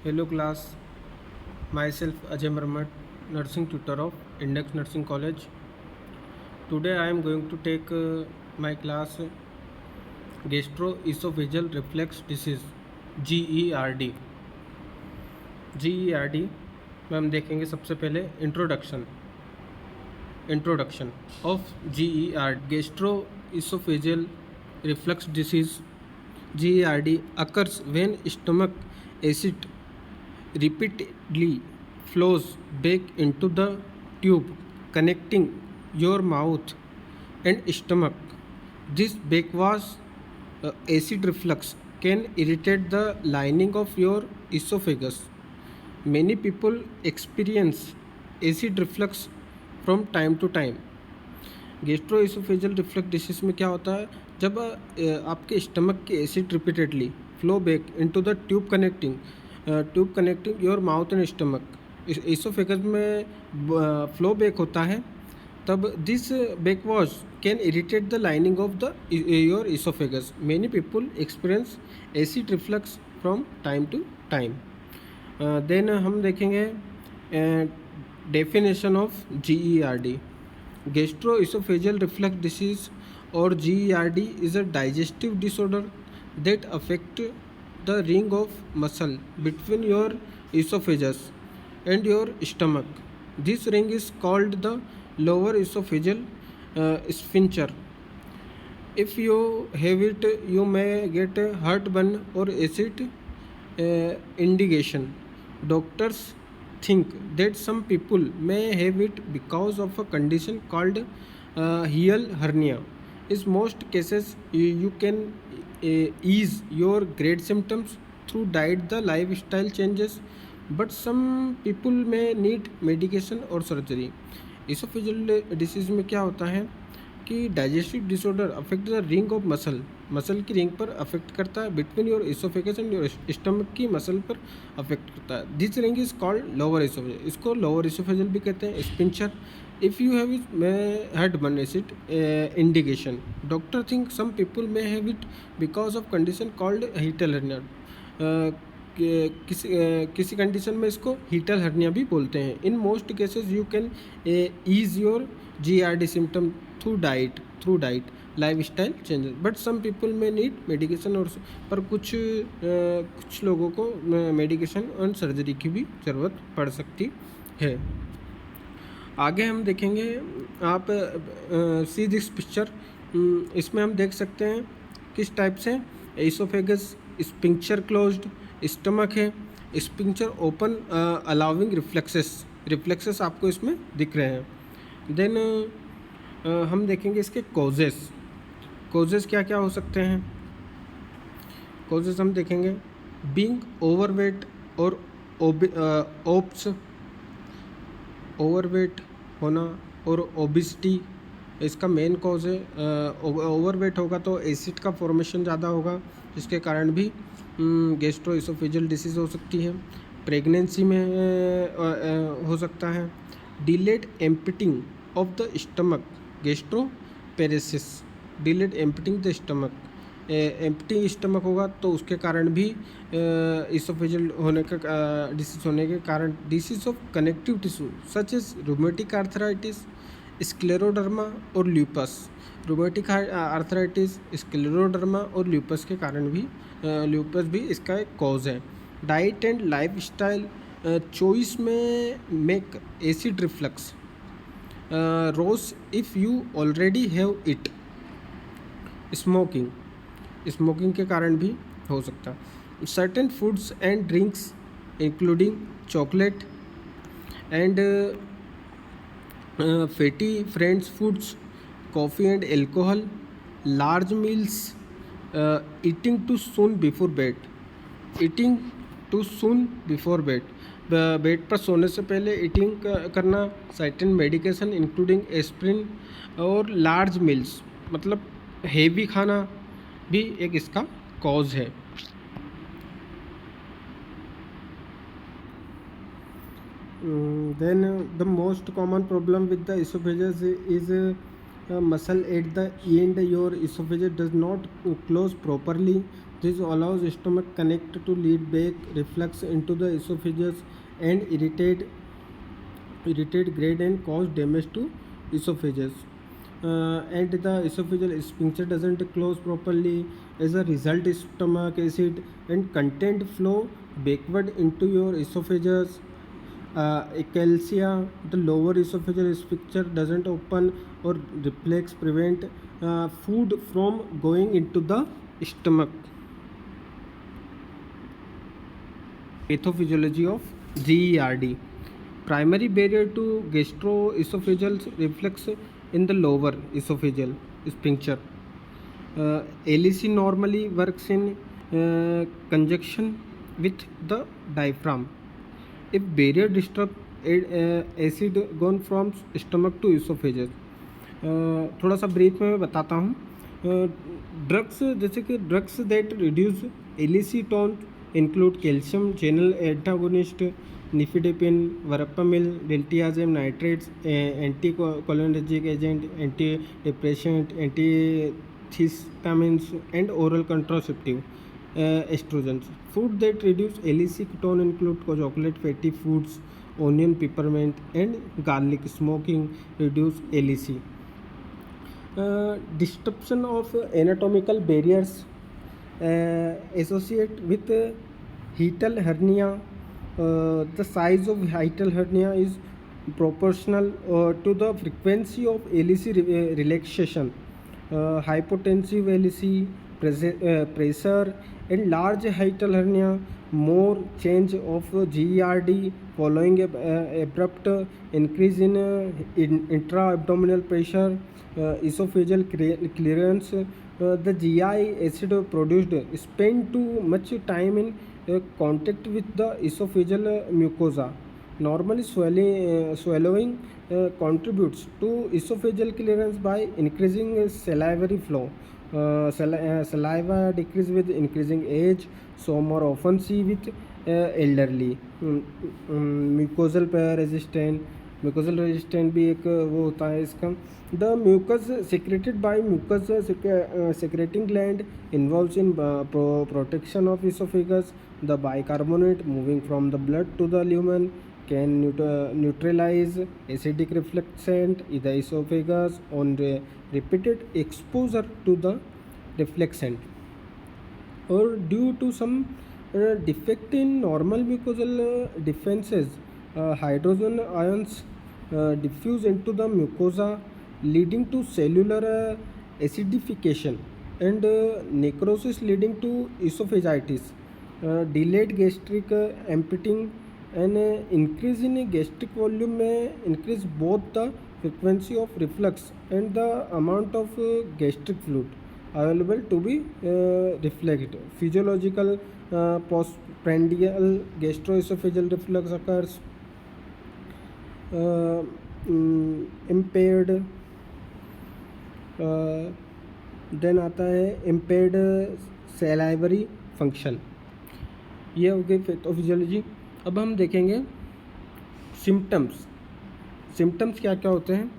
Hello class, myself Ajay Marmat, nursing tutor of Index Nursing College. Today I am going to take my class Gastroesophageal Reflux Disease GERD. GERD में हम देखेंगे सबसे पहले introduction of GERD. Gastroesophageal reflux disease GERD occurs when stomach acid repeatedly flows back into the tube connecting your mouth and stomach. This backwash acid reflux can irritate the lining of your esophagus. Many people experience acid reflux from time to time. Gastroesophageal reflux disease में क्या होता है, जब आपके stomach के acid repeatedly flow back into the tube connecting your mouth and stomach, esophagus में flow back होता है, तब this backwash can irritate the lining of the your esophagus. Many people experience acid reflux from time to time. Then हम देखेंगे definition of GERD. Gastroesophageal reflux disease or GERD is a digestive disorder that affect the ring of muscle between your esophagus and your stomach. This ring is called the lower esophageal sphincter. If you have it, you may get heartburn or acid indigestion. Doctors think that some people may have it because of a condition called hial hernia. In most cases, you can ease your great symptoms through diet the lifestyle changes, but some people may need medication or surgery. Esophageal disease में क्या होता है कि digestive disorder affect the ring of muscle की ring पर affect करता है, between your esophagus and your stomach की मसल पर अफेक्ट करता है. This ring is called lower esophageal. इसको लोअर इसोफेजल भी कहते हैं, sphincter. If you have it may had burn acid indication. Doctor think some people may have it because of condition called हीटल hernia. किसी condition में इसको hiatal hernia भी बोलते हैं. In most cases you can ease your GERD symptom through diet lifestyle changes, but some people में need medication. और पर कुछ लोगों को मेडिकेशन और सर्जरी की भी ज़रूरत पड़ सकती है. आगे हम देखेंगे, आप सी दिस पिक्चर. इसमें हम देख सकते हैं किस टाइप से इसोफेगस स्पिंक्चर क्लोज्ड, स्टमक है स्पिंक्चर ओपन अलाउिंग रिफ्लेक्सेस आपको इसमें दिख रहे हैं. देन हम देखेंगे इसके कॉजेस क्या क्या हो सकते हैं. कॉजेस हम देखेंगे बीइंग ओवरवेट और ओवरवेट होना और ओबिसिटी इसका मेन कॉज है. ओवरवेट होगा तो एसिड का फॉर्मेशन ज़्यादा होगा, जिसके कारण भी गैस्ट्रोइसोफेजियल डिसीज़ हो सकती है. प्रेगनेंसी में हो सकता है. Delayed emptying of the stomach gastroparesis. Delayed emptying the stomach, empty stomach होगा तो उसके कारण भी इसोफेजियल होने का डिसीज होने के कारण disease of connective tissue such as rheumatic arthritis, scleroderma और ल्यूपस. रूमेटिक आर्थराइटिस, स्क्लेरोडर्मा और ल्यूपस के कारण भी ल्यूपस भी इसका एक कॉज है. Diet and life style choice may make acid reflux rose if you already have it. Smoking के कारण भी हो सकता है. Certain foods and drinks including chocolate and fatty friends foods, coffee and alcohol, large meals, eating too soon before bed. Bed पर सोने से पहले ईटिंग करना, सर्टेन मेडिकेशन इंक्लूडिंग एस्प्रिन और लार्ज मील्स मतलब हेवी खाना भी एक इसका कॉज है. Then the most common problem with the esophagus is muscle at the end your esophagus does not close properly. This allows stomach connect to lead back reflux into the esophagus and irritate grade and cause damage to esophagus. And the esophageal sphincter doesn't close properly. As a result, stomach acid and content flow backward into your esophagus. Ecalcia, the lower esophageal sphincter doesn't open or reflex prevent food from going into the stomach. Pathophysiology of GERD. Primary barrier to gastroesophageal reflux in the lower esophageal sphincter. LEC normally works in conjunction with the diaphragm. If barrier disturb, acid gone from stomach to esophagus. थोड़ा सा brief में मैं बताता हूँ. Drugs जैसे कि drugs that reduce LES tone include calcium channel antagonist, nifedipine, verapamil, diltiazem nitrates, anticholinergic agent, antidepressant, antihistamines and oral contraceptive estrogens. Food that reduce LEC ketone include chocolate, fatty foods, onion, peppermint, and garlic. Smoking reduce LEC. Disruption of anatomical barriers associate with hiatal hernia. The size of hiatal hernia is proportional to the frequency of LEC relaxation. Hypotensive LEC pressure and large hiatal hernia, more change of GERD following abrupt increase in intra-abdominal pressure, esophageal clearance. The GI acid produced spend too much time in contact with the esophageal mucosa. Normally swallowing contributes to esophageal clearance by increasing salivary flow. Saliva decrease with increasing age, so more often see with elderly. Mucosal resistant भी एक वो होता है इसका. The mucus secreted by mucus secreting gland involves in protection of esophagus. The bicarbonate moving from the blood to the lumen can neutralize acidic refluxant in the esophagus on repeated exposure to the refluxant, or due to some defect in normal mucosal defenses. Hydrogen ions diffuse into the mucosa, leading to cellular acidification and necrosis leading to esophagitis. Delayed gastric emptying and increase in gastric volume may increase both the frequency of reflux and the amount of gastric fluid available to be reflected. Physiological postprandial gastroesophageal reflux occurs. Impaired then आता है impaired salivary function. ये हो गई pathophysiology. अब हम देखेंगे symptoms क्या क्या होते हैं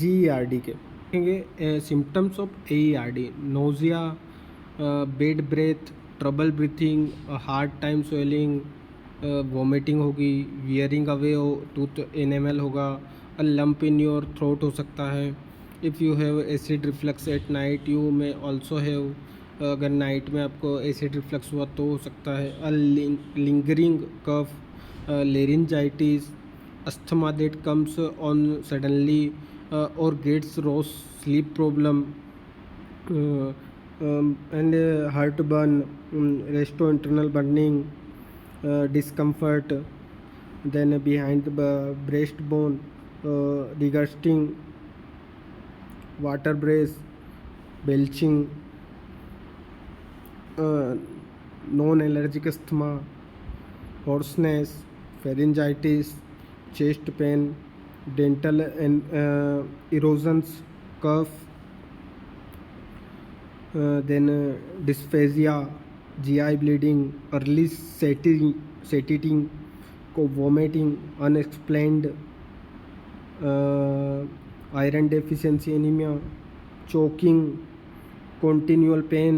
GERD के. देखेंगे symptoms of AERD: nausea, bad breath, trouble breathing, hard time swallowing, vomiting होगी, वियरिंग अवे टूथ एनेमल होगा, a lump in your throat हो सकता है. If you have acid reflux at night you may also have. अगर night में आपको acid reflux हुआ तो हो सकता है. A lingering cough, laryngitis, asthma that comes on suddenly और gets rose, sleep problem and heartburn, gastrointestinal burning, discomfort, then behind the breastbone, disgusting, water breath, belching, non-allergic asthma, hoarseness, pharyngitis, chest pain, dental erosions, cough, then dysphagia, GI bleeding, early satiety, vomiting, unexplained iron deficiency anemia, choking, continual pain.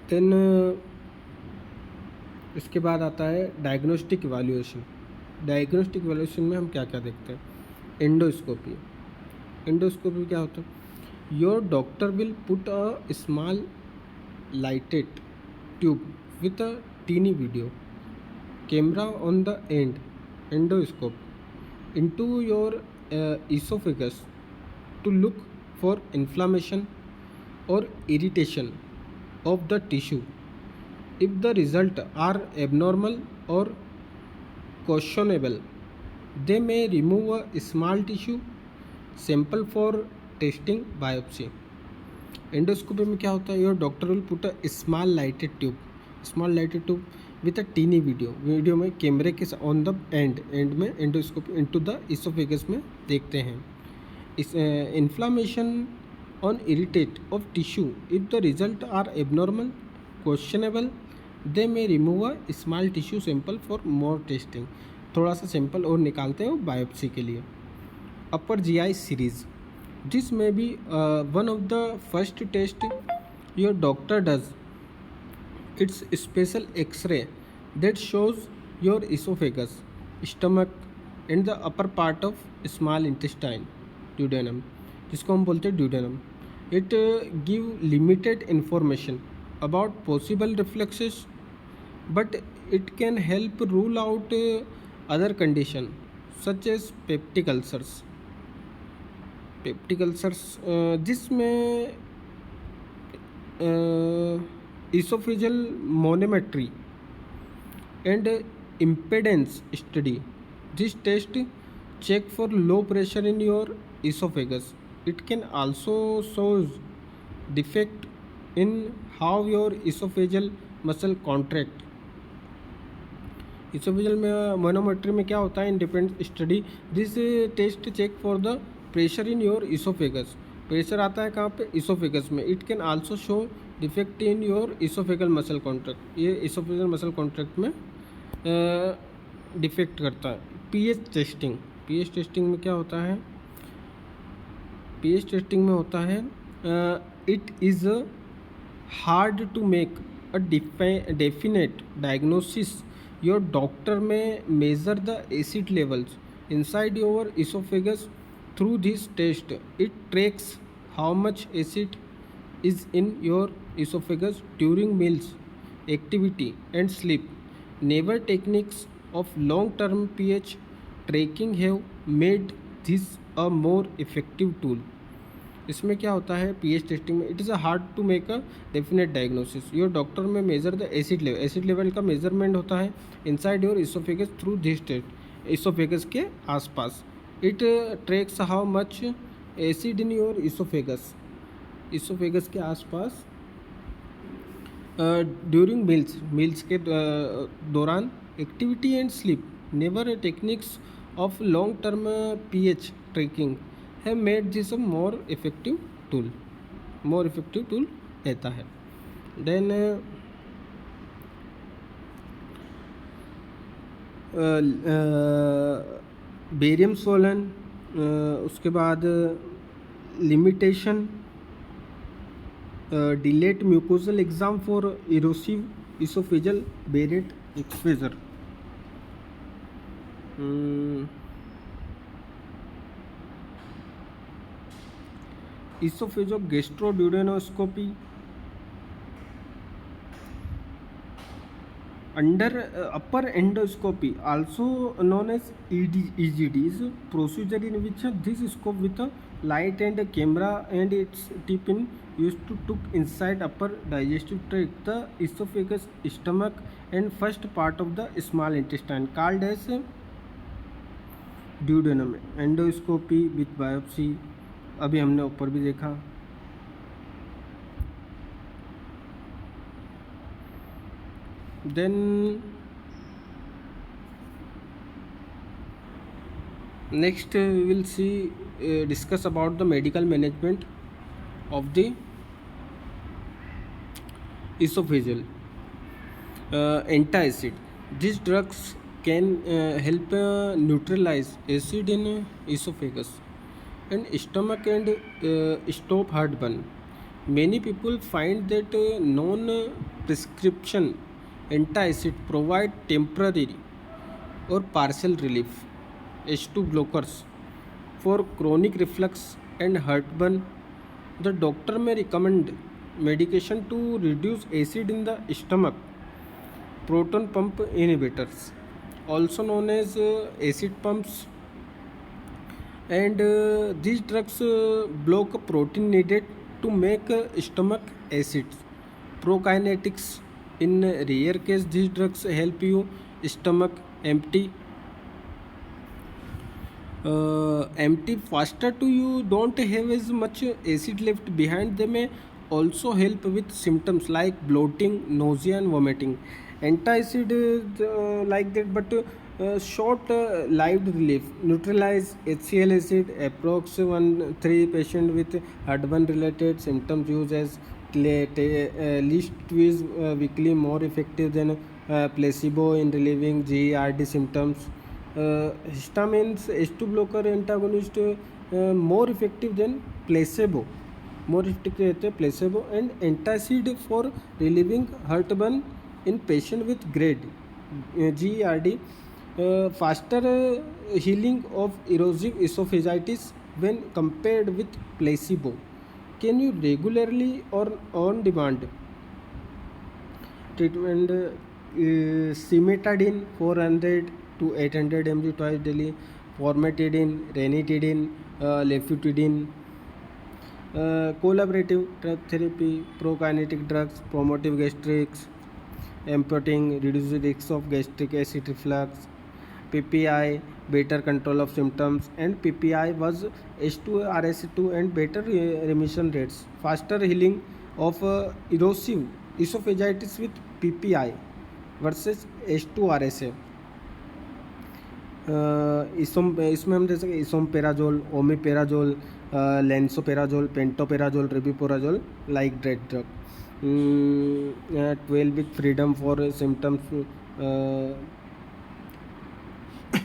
Then इसके बाद आता है diagnostic evaluation. Diagnostic evaluation में हम क्या क्या देखते हैं? एंडोस्कोपी। एंडोस्कोपी क्या होता है? Your doctor will put a small lighted tube with a tiny video camera on the end endoscope into your esophagus to look for inflammation or irritation of the tissue. If the results are abnormal or questionable, they may remove a small tissue sample for testing biopsy. Endoscopy में क्या होता है? Your doctor will put a small lighted tube with a tiny video में कैमरे के on the end में endoscopy into the esophagus में देखते हैं। इस inflammation on irritate of tissue, if the result are abnormal questionable, they may remove a small tissue sample for more testing. थोड़ा सा सैंपल और निकालते हैं बायोप्सी के लिए। Upper GI series, this may be one of the first test your doctor does. It's a special x-ray that shows your esophagus, stomach and the upper part of small intestine, duodenum, जिसको हम बोलते हैं duodenum. It give limited information about possible reflexes, but it can help rule out other condition such as peptic ulcers. Peptic ulcers, जिसमें esophageal manometry and impedance study. This test check for low pressure in your esophagus. It can also shows defect in how your esophageal muscle contract. Esophageal में manometry में क्या होता है? Independent study. This test check for the pressure in your esophagus. Pressure आता है कहाँ पे? Esophagus में. It can also show defect in your esophageal muscle contract. ये इसोफेगल मसल कॉन्ट्रैक्ट में डिफेक्ट करता है. PH testing. पीएच टेस्टिंग में क्या होता है? पीएच टेस्टिंग में होता है it is hard to make a definite diagnosis. Your doctor may measure the acid levels inside your esophagus. Through this test, it tracks how much acid is in your esophagus during meals, activity and sleep. Newer techniques of long-term pH tracking have made this a more effective tool. इसमें क्या होता है? PH testing में it is hard to make a definite diagnosis. Your doctor may measure the acid level. Acid level का measurement होता है inside your esophagus through this test. Esophagus के आसपास. It tracks how much acid in your esophagus. Esophagus के आसपास during meals के दौरान, activity and sleep. Newer techniques of long term pH tracking have made this a more effective tool रहता है. Then barium swallow. उसके बाद limitation dilate mucosal exam for erosive esophageal Barrett exposure. Esophagogastroduodenoscopy. Under upper endoscopy, also known as EGD, is a procedure in which this scope with a light and a camera and its tip in used to took inside upper digestive tract, the esophagus, stomach and first part of the small intestine, called as duodenum. Endoscopy with biopsy अभी हमने ऊपर भी देखा. Then next we will see discuss about the medical management of the esophageal antacid. These drugs can help neutralize acid in esophagus and stomach and stop heartburn. Many people find that non-prescription antacid provide temporary or partial relief. H2 blockers for chronic reflux and heartburn. The doctor may recommend medication to reduce acid in the stomach. Proton pump inhibitors, also known as acid pumps, and these drugs block a protein needed to make stomach acids. Prokinetics, in rare case these drugs help you stomach empty empty faster to you don't have as much acid left behind. They may also help with symptoms like bloating, nausea and vomiting. Antacid is like that, but short lived relief. Neutralize HCl acid. Approx 1 3 patient with heartburn related symptoms use as least twice weekly, more effective than placebo in relieving GERD symptoms. Histamines H2 blocker antagonist more effective than placebo, more effective रहते हैं placebo, and antacid for relieving heartburn in patient with grade GERD. Faster healing of erosive esophagitis when compared with placebo. Can you regularly or on demand treatment? Cimetidine 400 to 800 mg twice daily, formatidine, ranitidine, lefutidine. Collaborative drug therapy, prokinetic drugs, promotive gastrics, emptying, reduce the risk of gastric acid reflux. PPI, better control of symptoms, and PPI was H2RSA2 and better remission rates. Faster healing of erosive esophagitis with PPI versus H2RSA. इसमें हम दे सकें esomeprazole, omeprazole, lansoprazole, pantoprazole, rabeprazole like dread drug. 12 week freedom for symptoms,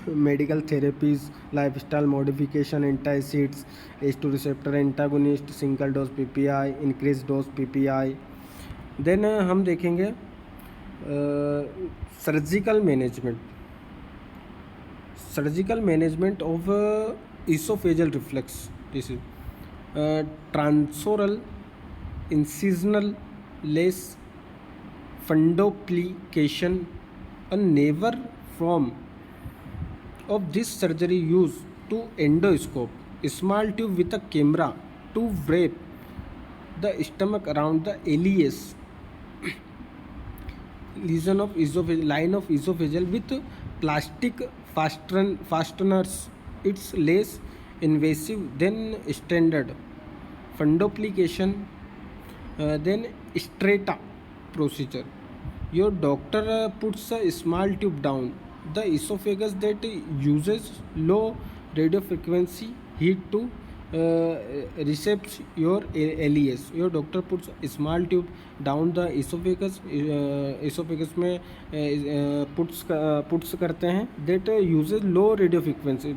medical therapies, lifestyle modification, antacids, H2 receptor antagonist, single dose PPI, increased dose PPI. Then हम देखेंगे surgical management of esophageal reflux. This is transoral, incisional, less fundoplication. A never form of this surgery used to endoscope, small tube with a camera to wrap the stomach around the ileus lesion of line of esophageal with plastic fasteners. It's less invasive than standard fundoplication. Then strata procedure. Your doctor puts a small tube down the esophagus that uses low radio frequency heat to recept your ileus. Your doctor puts a small tube down the esophagus में puts करते हैं that uses low radio frequency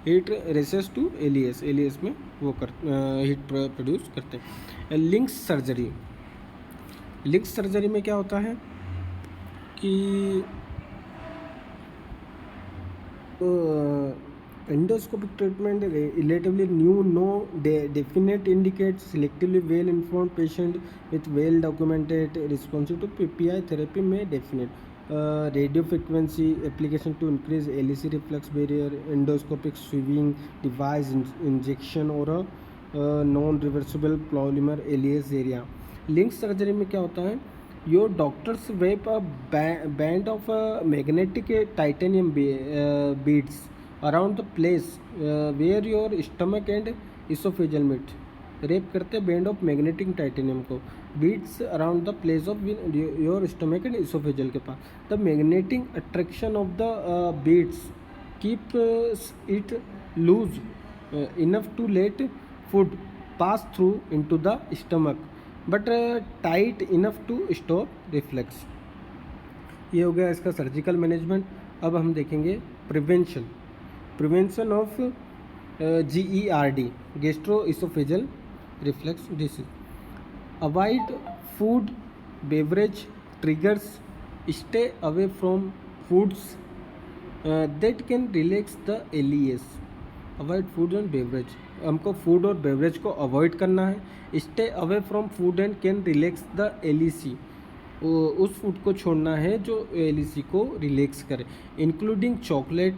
heat recess to ileus में वो heat produce करते हैं. Links surgery में क्या होता है कि endoscopic treatment relatively new, no definite indicates selectively well informed patient with well documented responsive to PPI therapy may definite. Radio frequency application to increase LEC reflux barrier, endoscopic sewing device injection or a non-reversible polymer ileus area. Link surgery में क्या होता है? Your doctors wrap a band of magnetic titanium beads around the place where your stomach and esophageal meet. Wrap करते band of magnetic titanium को beads around the place of your stomach and esophageal के पास. The magnetic attraction of the beads keep it loose enough to let food pass through into the stomach but tight enough to stop reflux. ये हो गया इसका surgical management. अब हम देखेंगे prevention. Prevention of GERD, gastro oesophageal reflux disease. Avoid food beverage triggers, stay away from foods that can relax the LES। Avoid food and beverage, हमको food और beverage को अवॉइड करना है। Stay away from food and can relax the LEC, उस food को छोड़ना है जो LEC को रिलैक्स करे, including chocolate,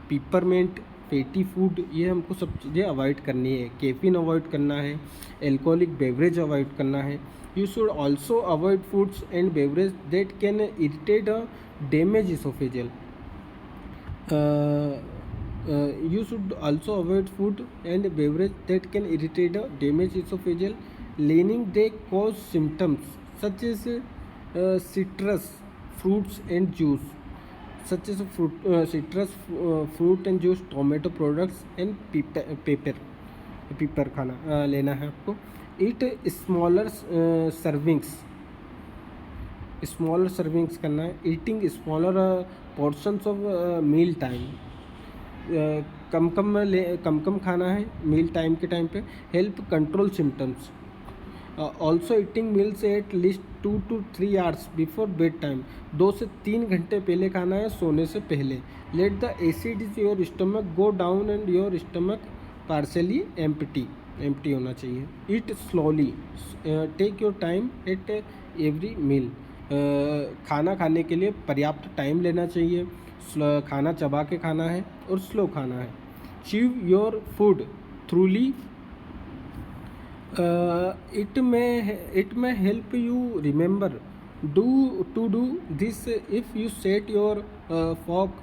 peppermint, fatty food, ये हमको सब चीज़ें अवॉइड करनी है। कैफीन अवॉइड करना है, एल्कोहलिक बेवरेज अवॉइड करना है। You should also avoid foods and beverage that can irritate a damage oesophageal. You should also avoid food and beverage that can irritate or damage esophageal lining. They cause symptoms such as citrus fruits and juice, such as citrus fruit and juice, tomato products and pepper खाना लेना है आपको। Eat smaller servings करना है। Eating smaller portions of meal time, कम कम खाना है meal time के time पे। Help control symptoms. Also eating meals at least 2 to 3 hours before bed time, 2 से 3 घंटे पहले खाना है सोने से पहले। Let the acid is your stomach go down and your stomach partially empty होना चाहिए। Eat slowly, take your time at every meal, खाना खाने के लिए पर्याप्त टाइम लेना चाहिए। खाना चबा के खाना है और स्लो खाना है। Chew your food थ्रूली, it may help you remember to do this if you set your fork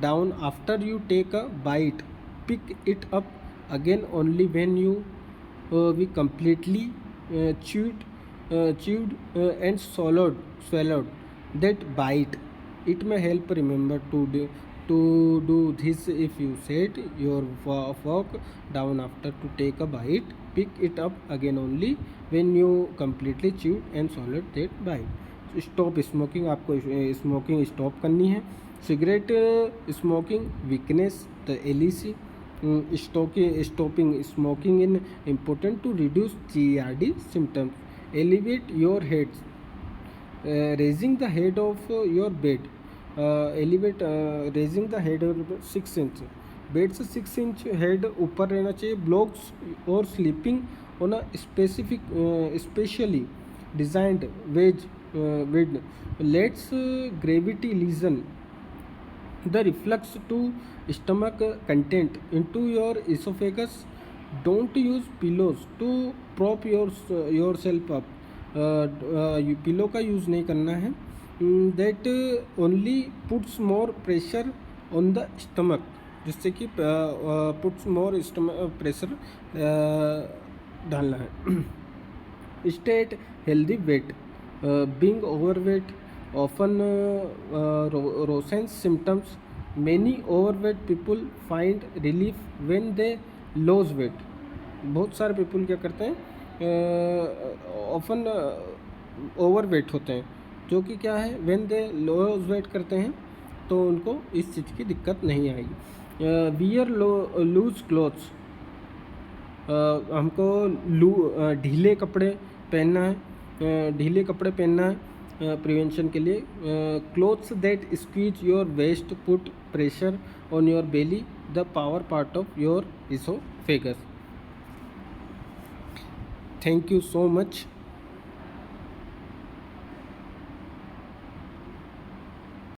down after you take a bite. Pick it up again only when you be completely chewed and swallowed that bite. It may help remember to do this if you set your fork down after to take a bite. Pick it up again only when you completely chewed and swallowed that bite. Stop smoking, आपको smoking stop करनी है। Cigarette smoking weakness the LEC। stopping smoking is important to reduce GERD symptoms. Elevate your head, raising the head of your bed. Raising the head of 6 inch, bed से 6 inch head ऊपर रहना चाहिए. Blocks और sleeping on a specially designed wedge lets gravity lessen the reflux to stomach content into your esophagus. Don't use pillows to prop yourself up. Pillow का use नहीं करना है. That only puts more pressure on the stomach, जिससे कि puts more stomach pressure डालना है. Stay at healthy weight. Being overweight often worsens symptoms. Many overweight people find relief when they lose weight. बहुत सारे people क्या करते हैं, often overweight होते हैं, जो कि क्या है when they lose weight करते हैं तो उनको इस चीज़ की दिक्कत नहीं आएगी. Wear loose clothes. हमको ढीले कपड़े पहनना है प्रिवेंशन के लिए. Clothes that squeeze your waist put pressure on your belly, the power part of your esophagus. Thank you so much.